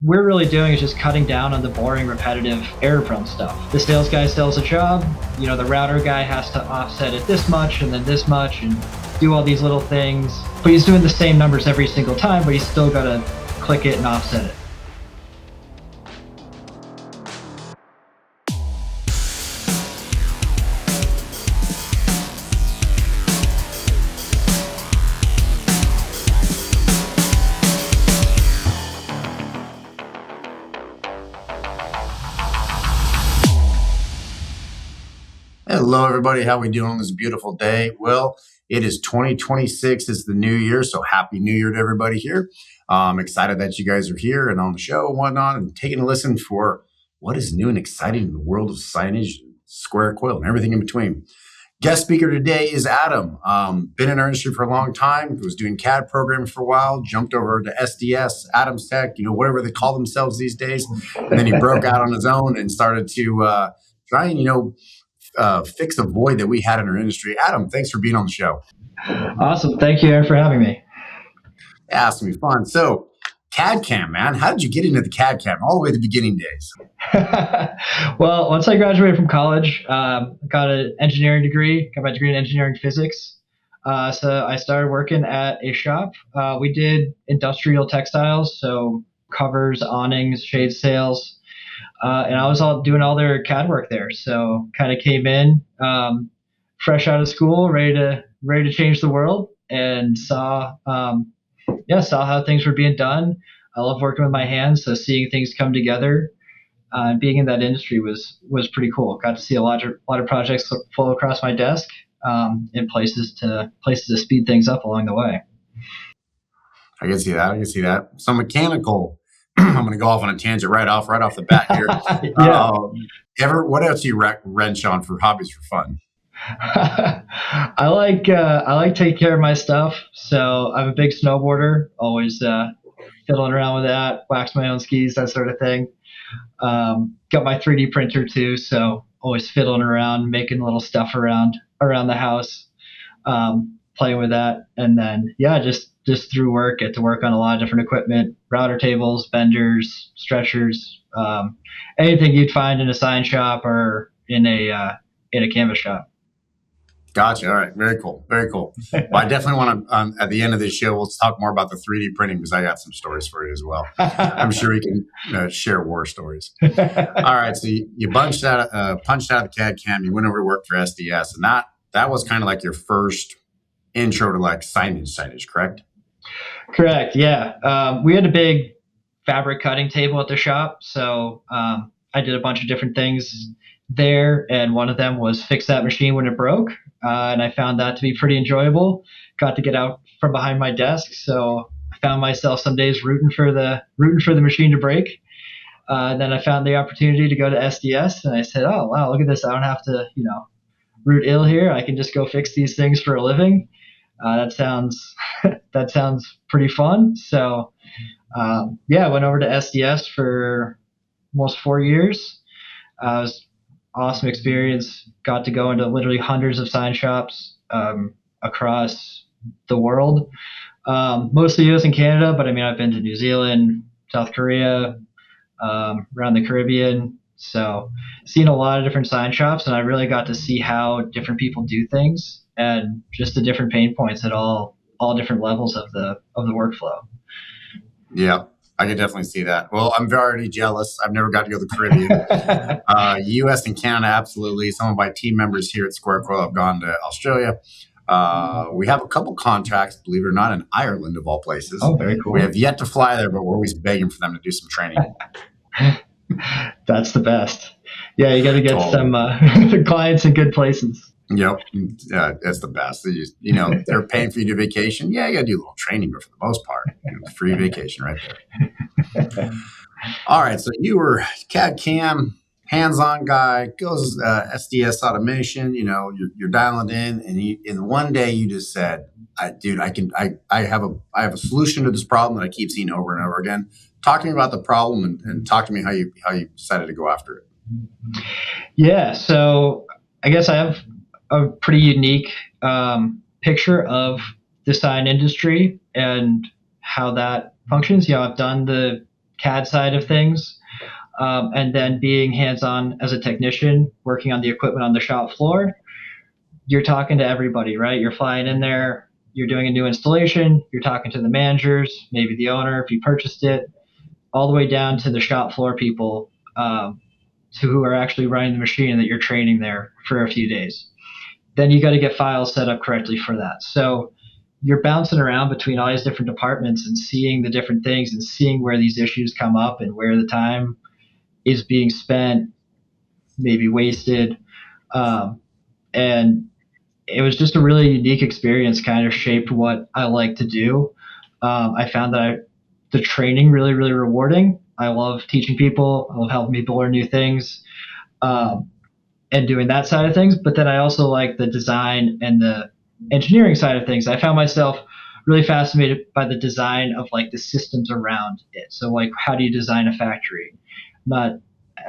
we're really doing is just cutting down on the boring, repetitive, error-prone stuff. The sales guy sells a job, the router guy has to offset it this much and then this much and do all these little things, but he's doing the same numbers every single time, but he's still got to click it and offset it. Hello, everybody. How we doing on this beautiful day? Well, it is 2026. It's the new year, so happy new year to everybody here. I'm excited that you guys are here and on the show and whatnot and taking a listen for what is new and exciting in the world of signage, square coil, and everything in between. Guest speaker today is Adam. Been in our industry for a long time, was doing CAD programming for a while, jumped over to SDS, Adams Tech, whatever they call themselves these days. And then he broke out on his own and started to try and, fix a void that we had in our industry. Adam, thanks for being on the show. Awesome. Thank you, Aaron, for having me. Yeah, it's going to be fun. So CAD CAM, man, how did you get into the CAD CAM all the way to the beginning days? Well, once I graduated from college, got an engineering degree, got my degree in engineering physics. So I started working at a shop. We did industrial textiles, so covers, awnings, shade sails. And I was doing all their CAD work there. So kind of came in fresh out of school, ready to change the world, and saw how things were being done. I love working with my hands, so seeing things come together, being in that industry was pretty cool. Got to see a lot of projects flow across my desk, in places to speed things up along the way. I can see that. So mechanical. I'm going to go off on a tangent right off the bat here. Yeah. What else do you wrench on for hobbies for fun? I like taking care of my stuff. So I'm a big snowboarder. Always fiddling around with that. Wax my own skis, that sort of thing. Got my 3D printer too. So always fiddling around, making little stuff around the house, playing with that. And then just through work, get to work on a lot of different equipment, router tables, benders, stretchers, anything you'd find in a sign shop or in a canvas shop. Gotcha. All right. Very cool. Well, I definitely want to, at the end of this show, we'll talk more about the 3D printing because I got some stories for you as well. I'm sure we can share war stories. All right. So you punched out of the CAD CAM. You went over to work for SDS, and that was kind of like your first intro to like signage, correct? Correct. Yeah. We had a big fabric cutting table at the shop. So I did a bunch of different things there. And one of them was fix that machine when it broke. And I found that to be pretty enjoyable. Got to get out from behind my desk. So I found myself some days rooting for the machine to break. And then I found the opportunity to go to SDS. And I said, oh, wow, look at this. I don't have to, root ill here. I can just go fix these things for a living. That sounds pretty fun. So, I went over to SDS for almost 4 years. It was awesome experience. Got to go into literally hundreds of sign shops across the world, mostly US and Canada. But I mean, I've been to New Zealand, South Korea, around the Caribbean. So, seen a lot of different sign shops, and I really got to see how different people do things and just the different pain points at all different levels of the workflow. Yeah, I can definitely see that. Well, I'm already jealous. I've never got to go to the Caribbean. US and Canada, absolutely. Some of my team members here at Square Coil have gone to Australia. We have a couple contracts, believe it or not, in Ireland of all places. Oh, very cool. We have yet to fly there, but we're always begging for them to do some training. That's the best. Yeah, you got to get some clients in good places. Yep. That's the best. They're paying for you to vacation. Yeah, you got to do a little training, but for the most part, free vacation right there. All right. So you were CAD CAM, hands-on guy, goes SDS automation, you're dialing in, and in one day you just said, I have a solution to this problem that I keep seeing over and over again. Talk to me about the problem and talk to me how you decided to go after it. Yeah. So I guess I have a pretty unique picture of the sign industry and how that functions. I've done the CAD side of things, and then being hands-on as a technician, working on the equipment on the shop floor. You're talking to everybody, right? You're flying in there, you're doing a new installation, you're talking to the managers, maybe the owner if you purchased it, all the way down to the shop floor people, to who are actually running the machine that you're training there for a few days. Then you got to get files set up correctly for that. So you're bouncing around between all these different departments and seeing the different things and seeing where these issues come up and where the time is being spent, maybe wasted. And it was just a really unique experience, kind of shaped what I like to do. I found that the training really, really rewarding. I love teaching people. I love helping people learn new things, and doing that side of things. But then I also like the design and the engineering side of things. I found myself really fascinated by the design of like the systems around it. So like, how do you design a factory? Not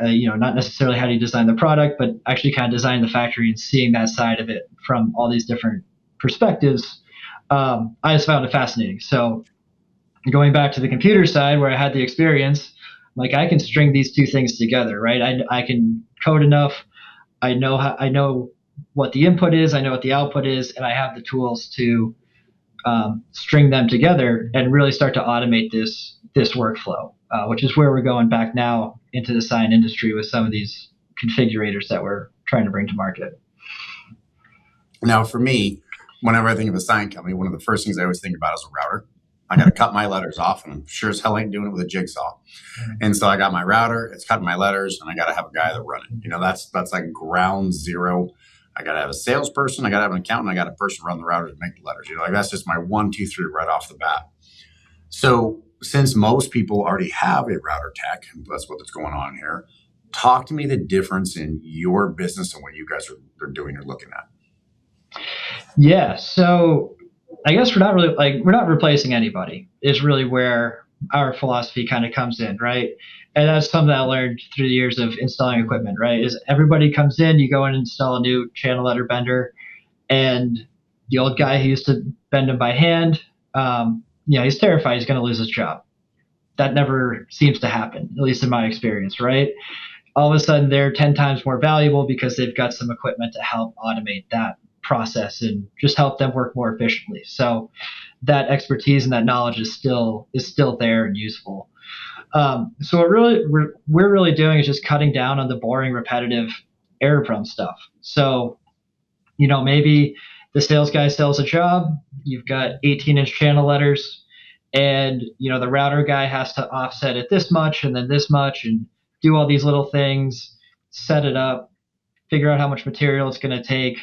not necessarily how do you design the product, but actually kind of design the factory and seeing that side of it from all these different perspectives. I just found it fascinating. So going back to the computer side where I had the experience, like I can string these two things together, right? I can code enough. I know what the input is. I know what the output is, and I have the tools to string them together and really start to automate this workflow, which is where we're going back now into the sign industry with some of these configurators that we're trying to bring to market. Now, for me, whenever I think of a sign company, one of the first things I always think about is a router. I got to cut my letters off, and I'm sure as hell ain't doing it with a jigsaw. And so I got my router, it's cutting my letters, and I got to have a guy that run it. That's like ground zero. I got to have a salesperson, I got to have an accountant, I got a person run the router to make the letters. Like that's just my 1, 2, 3 right off the bat. So since most people already have a router tech, and that's what's going on here, talk to me the difference in your business and what you guys are doing or looking at. Yeah. So I guess we're not replacing anybody is really where our philosophy kind of comes in, right? And that's something I learned through the years of installing equipment, right? Is everybody comes in, you go and install a new channel letter bender, and the old guy who used to bend them by hand, he's terrified he's going to lose his job. That never seems to happen, at least in my experience, right? All of a sudden, they're 10 times more valuable because they've got some equipment to help automate that process and just help them work more efficiently. So that expertise and that knowledge is still there and useful. So what we're really doing is just cutting down on the boring, repetitive, error-prone stuff. So maybe the sales guy sells a job. You've got 18-inch channel letters, and the router guy has to offset it this much and then this much, and do all these little things, set it up, figure out how much material it's going to take,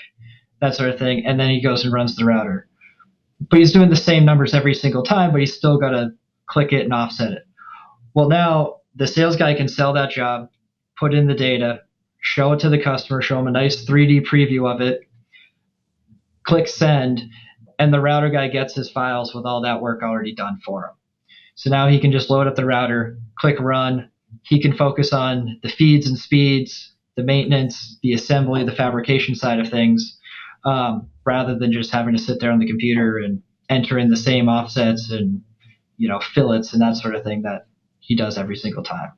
that sort of thing, and then he goes and runs the router. But he's doing the same numbers every single time, but he's still got to click it and offset it. Well, now the sales guy can sell that job, put in the data, show it to the customer, show him a nice 3D preview of it, click send, and the router guy gets his files with all that work already done for him. So now he can just load up the router, click run. He can focus on the feeds and speeds, the maintenance, the assembly, the fabrication side of things, rather than just having to sit there on the computer and enter in the same offsets and fillets and that sort of thing that he does every single time.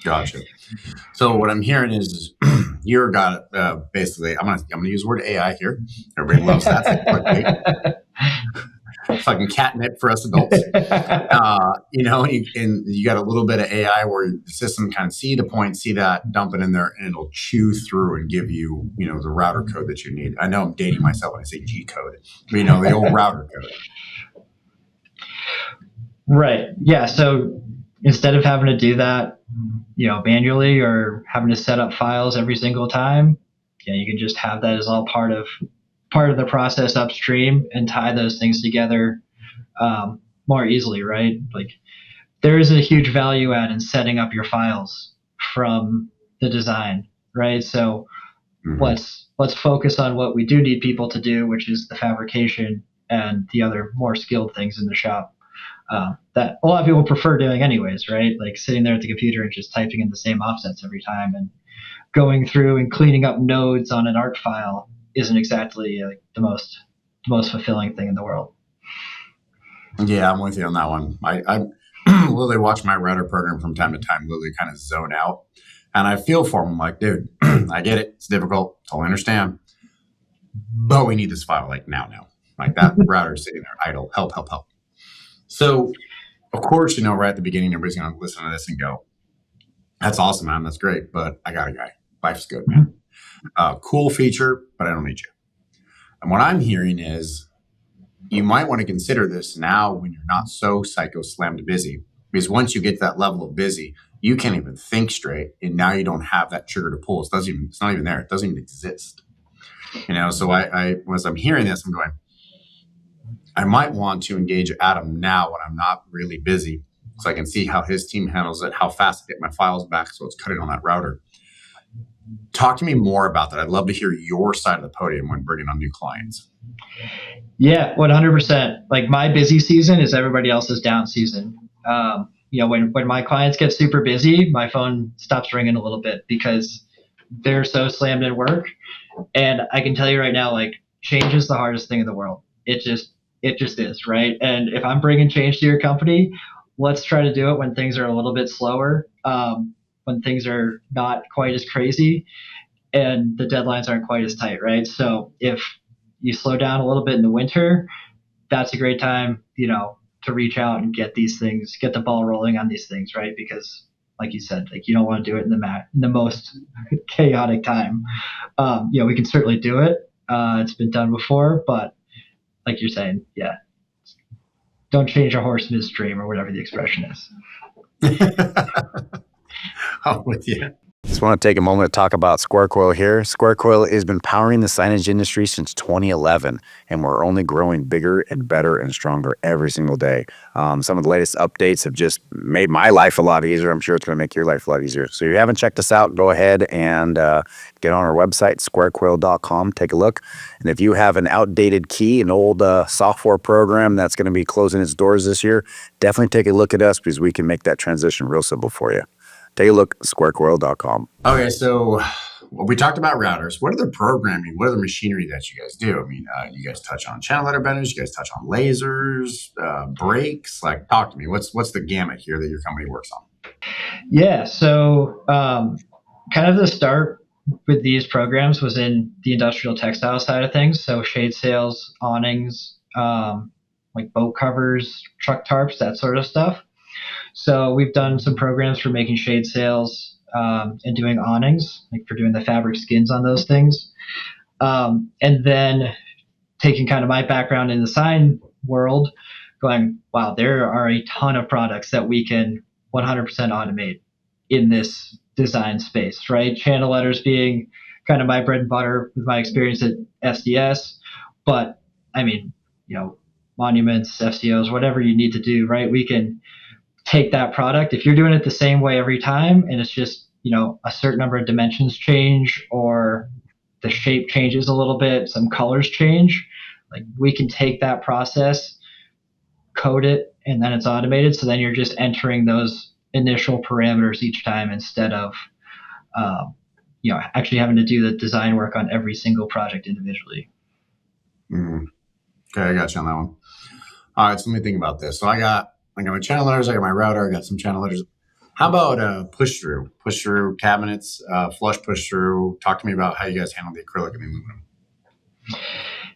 Gotcha. So what I'm hearing is you're got basically. I'm gonna use the word AI here. Everybody loves that. Fucking catnip for us adults. And you got a little bit of AI where the system kind of see the point, see that, dump it in there, and it'll chew through and give you, the router code that you need. I know I'm dating myself when I say G code, but the old router code. Right. Yeah. So instead of having to do that, manually or having to set up files every single time, you can just have that as all part of the process upstream and tie those things together more easily, right? Like there is a huge value add in setting up your files from the design, right? So let's focus on what we do need people to do, which is the fabrication and the other more skilled things in the shop. That a lot of people prefer doing anyways, right? Like sitting there at the computer and just typing in the same offsets every time and going through and cleaning up nodes on an art file isn't exactly like the most fulfilling thing in the world. Yeah, I'm with you on that one. literally watch my router program from time to time, literally kind of zone out. And I feel for him. I'm like, dude, I get it. It's difficult. Totally understand. But we need this file like now. Like that router is sitting there idle. Help, help, help. So, of course, right at the beginning, everybody's going to listen to this and go, that's awesome, man. That's great. But I got a guy. Life's good, man. Cool feature, but I don't need you. And what I'm hearing is you might want to consider this now when you're not so psycho slammed busy. Because once you get to that level of busy, you can't even think straight. And now you don't have that trigger to pull. It's not even there. It doesn't even exist. So I as I'm hearing this, I'm going, I might want to engage Adam now when I'm not really busy so I can see how his team handles it, how fast I get my files back so it's cutting on that router. Talk to me more about that. I'd love to hear your side of the podium when bringing on new clients. Yeah, 100%. Like my busy season is everybody else's down season. When my clients get super busy, my phone stops ringing a little bit because they're so slammed in work. And I can tell you right now, like change is the hardest thing in the world. It just is, right? And if I'm bringing change to your company, let's try to do it when things are a little bit slower, when things are not quite as crazy and the deadlines aren't quite as tight, right? So if you slow down a little bit in the winter, that's a great time, to reach out and get the ball rolling on these things, right? Because like you said, like you don't want to do it in the most chaotic time. We can certainly do it. It's been done before, but like you're saying, yeah, don't change a horse midstream or whatever the expression is. I'm with you. Just want to take a moment to talk about Square Coil here. Square Coil has been powering the signage industry since 2011, and we're only growing bigger and better and stronger every single day. Some of the latest updates have just made my life a lot easier. I'm sure it's going to make your life a lot easier. So if you haven't checked us out, go ahead and get on our website, squarecoil.com. Take a look. And if you have an outdated key, an old software program that's going to be closing its doors this year, definitely take a look at us because we can make that transition real simple for you. Take a look, squarecoil.com. Okay, so we talked about routers. What are the programming? What are the machinery that you guys do? I mean, you guys touch on channel letter benders. You guys touch on lasers, brakes. Like, talk to me. What's the gamut here that your company works on? Yeah, so kind of the start with these programs was in the industrial textile side of things. So shade sails, awnings, like boat covers, truck tarps, that sort of stuff. So we've done some programs for making shade sails and doing awnings, like for doing the fabric skins on those things. And then taking kind of my background in the sign world, going, wow, there are a ton of products that we can 100% automate in this design space, right? Channel letters being kind of my bread and butter with my experience at SDS. But I mean, monuments, FCOs, whatever you need to do, right? We can take that product. If you're doing it the same way every time and it's just, a certain number of dimensions change or the shape changes a little bit, some colors change, like we can take that process, code it, and then it's automated. So then you're just entering those initial parameters each time instead of, actually having to do the design work on every single project individually. Okay, I got you on that one. All right, so let me think about this. So I got my channel letters, I got my router, I got some channel letters. How about push through cabinets, flush push through? Talk to me about how you guys handle the acrylic and the aluminum.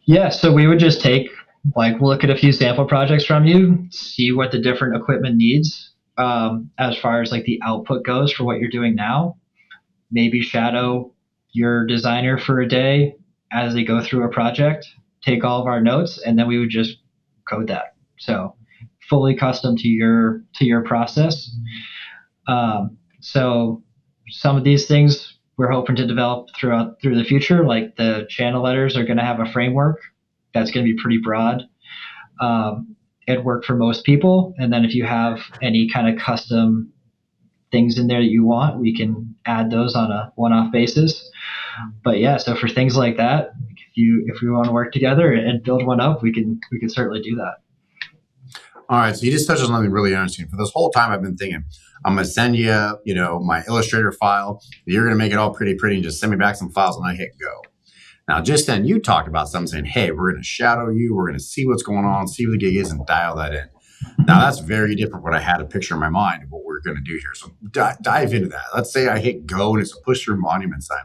Yeah, so we would just look at a few sample projects from you, see what the different equipment needs as far as like the output goes for what you're doing now. Maybe shadow your designer for a day as they go through a project, take all of our notes, and then we would just code that. So fully custom to your process. So some of these things we're hoping to develop through the future, like the channel letters are going to have a framework that's going to be pretty broad. It'd work for most people. And then if you have any kind of custom things in there that you want, we can add those on a one-off basis. But yeah, so for things like that, if we want to work together and build one up, we can certainly do that. All right, so you just touched on something really interesting. For this whole time, I've been thinking, I'm going to send you, my Illustrator file. You're going to make it all pretty and just send me back some files, and I hit go. Now, just then, you talked about something saying, hey, we're going to shadow you. We're going to see what's going on, see what the gig is, and dial that in. Now that's very different what I had a picture in my mind of what we're going to do here. So dive into that. Let's say I hit go and it's a push through monument sign.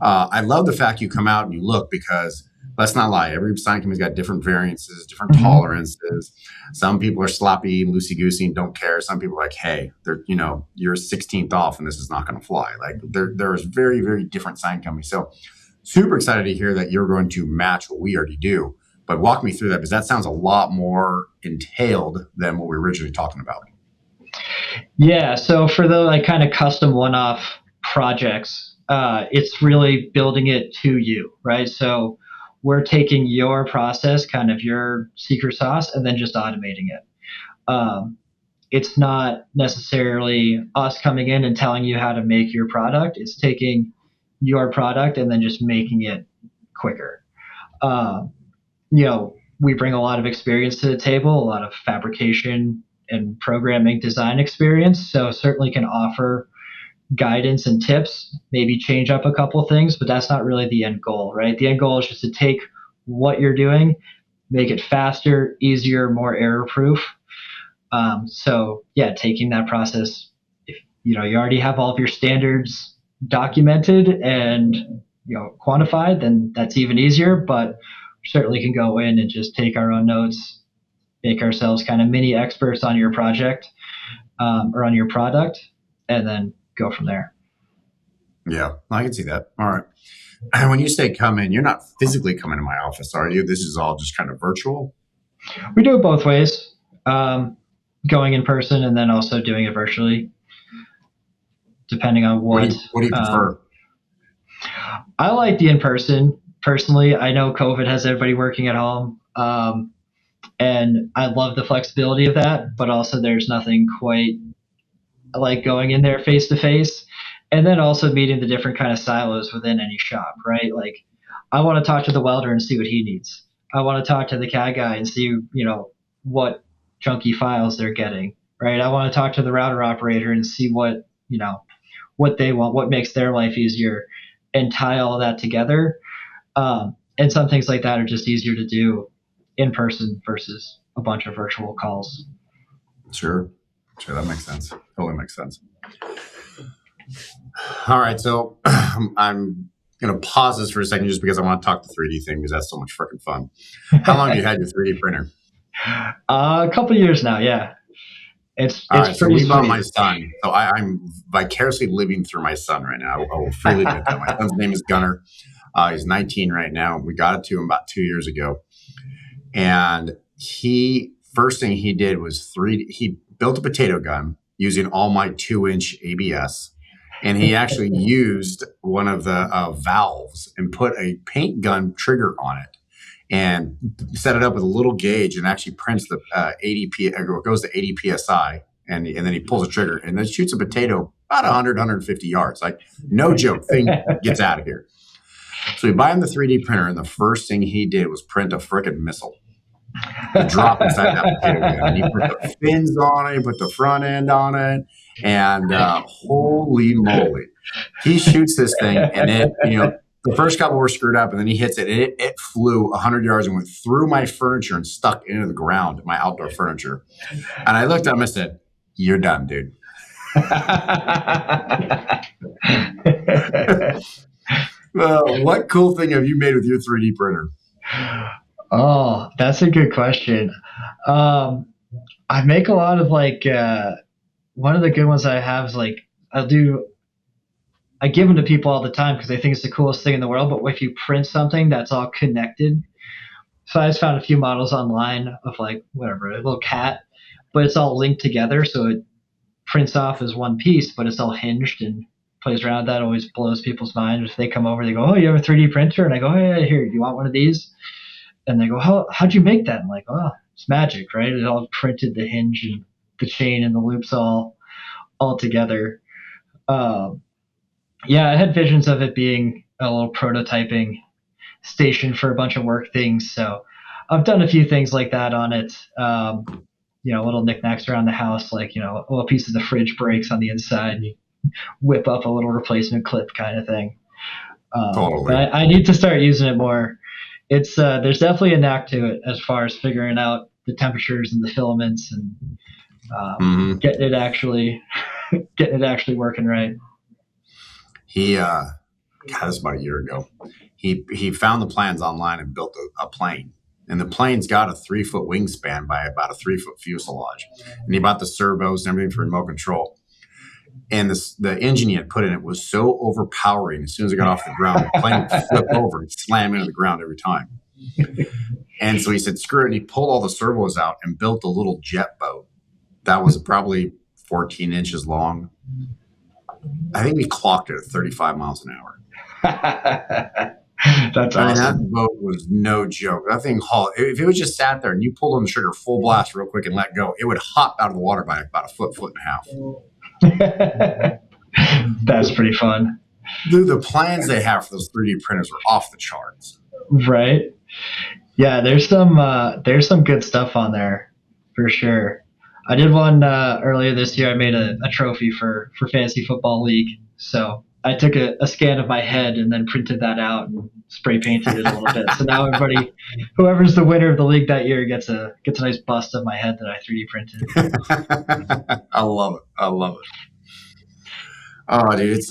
I love the fact you come out and you look, because let's not lie, every sign company's got different variances, different tolerances. Some people are sloppy, loosey goosey, and don't care. Some people are like, hey, you're 16th off and this is not going to fly. Like there's very, very different sign companies. So super excited to hear that you're going to match what we already do. But walk me through that, because that sounds a lot more entailed than what we were originally talking about. Yeah. So for the like kind of custom one-off projects, it's really building it to you, right? So we're taking your process, kind of your secret sauce, and then just automating it. It's not necessarily us coming in and telling you how to make your product. It's taking your product and then just making it quicker. We bring a lot of experience to the table, a lot of fabrication and programming design experience. So certainly can offer guidance and tips, maybe change up a couple things, but that's not really the end goal, right? The end goal is just to take what you're doing, make it faster, easier, more error proof. Taking that process, if you already have all of your standards documented and quantified, then that's even easier. But certainly can go in and just take our own notes, make ourselves kind of mini experts on your project or on your product, and then go from there. Yeah, I can see that. All right. And when you say come in, you're not physically coming to my office, are you? This is all just kind of virtual? We do it both ways, going in person and then also doing it virtually, depending on what do you prefer? I like the in-person. Personally, I know COVID has everybody working at home, and I love the flexibility of that, but also there's nothing quite like going in there face to face, and then also meeting the different kind of silos within any shop, right? Like I want to talk to the welder and see what he needs. I want to talk to the CAD guy and see, what chunky files they're getting, right? I want to talk to the router operator and see what they want, what makes their life easier, and tie all that together. And some things like that are just easier to do in person versus a bunch of virtual calls. Sure, that makes sense. Totally makes sense. All right, so I'm going to pause this for a second just because I want to talk the 3D thing, because that's so much freaking fun. How long have you had your 3D printer? A couple years now, yeah. It's all right, so pretty we bought sweet. my son. So I'm vicariously living through my son right now. I will freely admit that. My son's name is Gunnar. He's 19 right now. We got it to him about 2 years ago. And first thing he did was he built a potato gun using all my 2-inch ABS. And he actually used one of the valves and put a paint gun trigger on it and set it up with a little gauge, and actually prints the 80 goes to 80 psi, and then he pulls a trigger and then shoots a potato about 150 yards. Like, no joke, thing gets out of here. So we buy him the 3D printer, and the first thing he did was print a frickin' missile to drop inside that potato gun. And he put the fins on it, he put the front end on it, and holy moly, he shoots this thing, and it, the first couple were screwed up, and then he hits it, and it flew 100 yards and went through my furniture and stuck into the ground, my outdoor furniture. And I looked at him and said, "You're done, dude." What cool thing have you made with your 3D printer? Oh, that's a good question. I make a lot of one of the good ones I have is I give them to people all the time because I think it's the coolest thing in the world. But if you print something that's all connected, so I just found a few models online of a little cat, but it's all linked together. So it prints off as one piece, but it's all hinged and plays around. That always blows people's mind. If they come over, they go, "Oh, you have a 3D printer?" And I go, "Oh, yeah, here, do you want one of these?" And they go, how'd you make that? I'm like, "Oh, it's magic, right? It all printed, the hinge and the chain and the loops all together." I had visions of it being a little prototyping station for a bunch of work things. So I've done a few things like that on it. Little knickknacks around the house, a piece of the fridge breaks on the inside, and you whip up a little replacement clip kind of thing. Totally. But I need to start using it more. It's there's definitely a knack to it as far as figuring out the temperatures and the filaments and Mm-hmm. getting it actually working right. He, God, this was about a year ago. He found the plans online and built a plane. And the plane's got a 3-foot wingspan by about a 3-foot fuselage. And he bought the servos and everything for remote control. And the engine he had put in it was so overpowering. As soon as it got off the ground, the plane would flip over and slam into the ground every time. And so he said, screw it. And he pulled all the servos out and built a little jet boat that was probably 14 inches long. I think we clocked it at 35 miles an hour. That's awesome. That boat was no joke. That thing hauled. If it was just sat there and you pulled on the trigger full blast real quick and let go, it would hop out of the water by about a foot and a half. That's pretty fun. Dude, the plans they have for those 3D printers are off the charts. Right? Yeah, there's some good stuff on there for sure. I did one earlier this year. I made a trophy for Fantasy Football League. So I took a scan of my head and then printed that out and spray painted it a little bit. So now whoever's the winner of the league that year gets a nice bust of my head that I 3D printed. I love it. Oh, dude,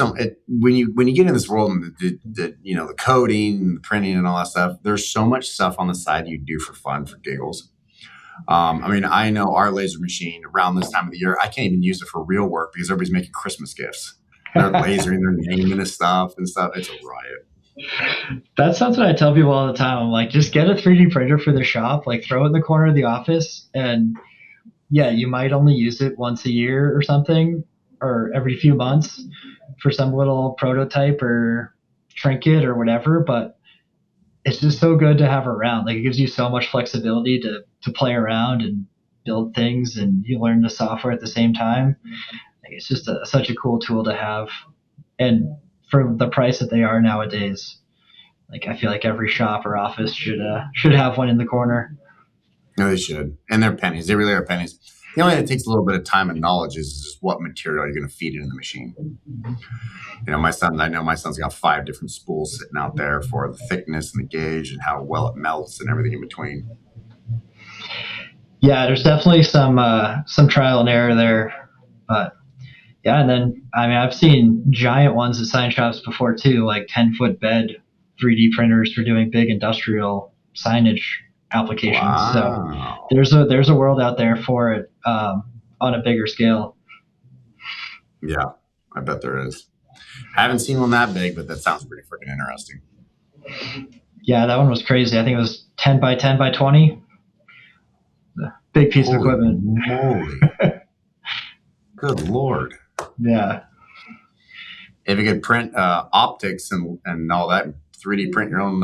when you get in this world and the coding and the printing and all that stuff, there's so much stuff on the side you do for fun, for giggles. I know our laser machine around this time of the year, I can't even use it for real work because everybody's making Christmas gifts. They're lasering their name into stuff and stuff. It's a riot. That's something I tell people all the time. I'm like, just get a 3D printer for the shop, like throw it in the corner of the office. And yeah, you might only use it once a year or something, or every few months for some little prototype or trinket or whatever. But it's just so good to have around. Like, it gives you so much flexibility to play around and build things, and you learn the software at the same time. Like, it's just such a cool tool to have. And for the price that they are nowadays, like, I feel like every shop or office should have one in the corner. No, they should. And they're pennies. They really are pennies. The only thing that takes a little bit of time and knowledge is just what material you're going to feed into the machine. I know my son's got 5 different spools sitting out there for the thickness and the gauge and how well it melts and everything in between. Yeah, there's definitely some trial and error there, but yeah. And then I've seen giant ones at sign shops before too, like 10-foot bed 3D printers for doing big industrial signage applications. Wow. So there's a world out there for it on a bigger scale. Yeah, I bet there is. I haven't seen one that big, but that sounds pretty freaking interesting. Yeah, that one was crazy. I think it was 10 by 10 by 20. Big piece of equipment. Moly. Good Lord. Yeah. If you could print optics and all that, 3D print your own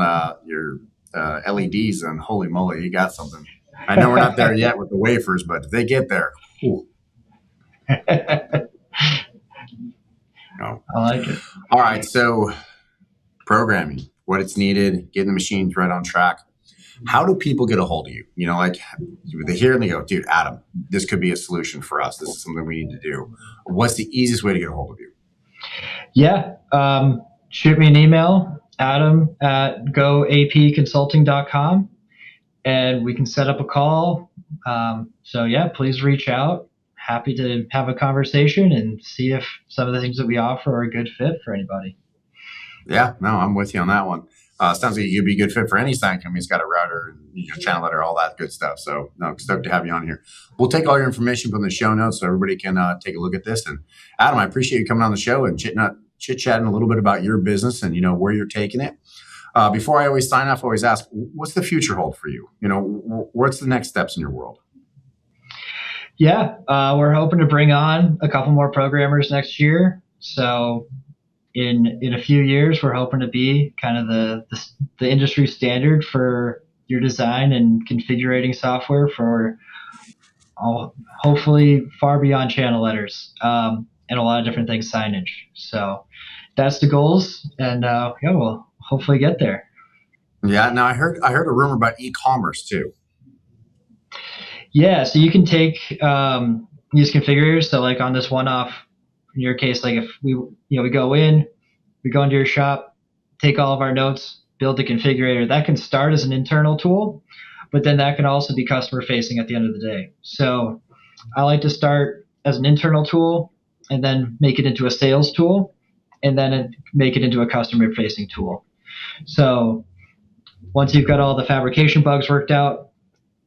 LEDs, and holy moly, you got something. I know we're not there yet with the wafers, but if they get there, ooh. No. I like it. All right, so programming, what it's needed, getting the machines right on track. How do people get a hold of you? They hear and they go, dude, Adam, this could be a solution for us. This is something we need to do. What's the easiest way to get a hold of you? Yeah. Shoot me an email, adam@goapconsulting.com, and we can set up a call. So yeah, please reach out. Happy to have a conversation and see if some of the things that we offer are a good fit for anybody. Yeah, no, I'm with you on that one. Sounds like you'd be a good fit for any sign company. It's got a router, and channel letter, all that good stuff. So, no, stoked to have you on here. We'll take all your information, put in the show notes so everybody can take a look at this. And Adam, I appreciate you coming on the show and chit-chatting a little bit about your business and, where you're taking it. Before I always sign off, I always ask, what's the future hold for you? What's the next steps in your world? Yeah, we're hoping to bring on a couple more programmers next year. So in a few years, we're hoping to be kind of the industry standard for your design and configuring software for hopefully far beyond channel letters and a lot of different things, signage. So that's the goals, and we'll hopefully get there. Yeah. Now I heard a rumor about e-commerce too. Yeah, so you can take these configurators. So like on this one-off, in your case, like if we go into your shop, take all of our notes, build the configurator. That can start as an internal tool, but then that can also be customer facing at the end of the day. So I like to start as an internal tool and then make it into a sales tool and then make it into a customer facing tool. So once you've got all the fabrication bugs worked out,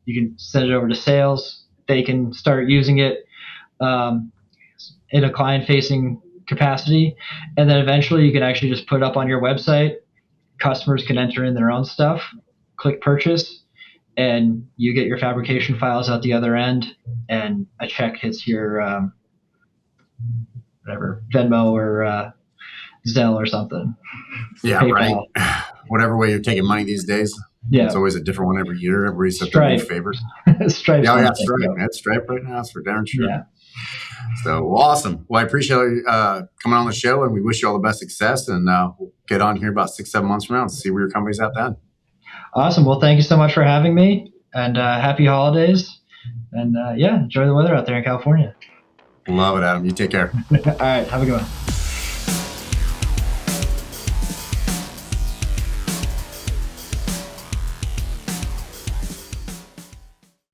you can send it over to sales. They can start using it in a client-facing capacity, and then eventually you can actually just put it up on your website. Customers can enter in their own stuff, click purchase, and you get your fabrication files out the other end, and a check hits your whatever Venmo or Zelle or something. Yeah, PayPal. right. Whatever way you're taking money these days. Yeah, It's always a different one every year. Everybody's up their new Stripe. favors. Stripe's Yeah, one yeah, thing, Stripe. yeah. That's Stripe right now. That's for darn sure. Yeah. So awesome. Well, I appreciate you coming on the show, and we wish you all the best success. And we'll get on here about 6-7 months from now and see where your company's at then. Awesome. Well, thank you so much for having me, and happy holidays. And yeah, enjoy the weather out there in California. Love it, Adam. You take care. All right. Have a good one.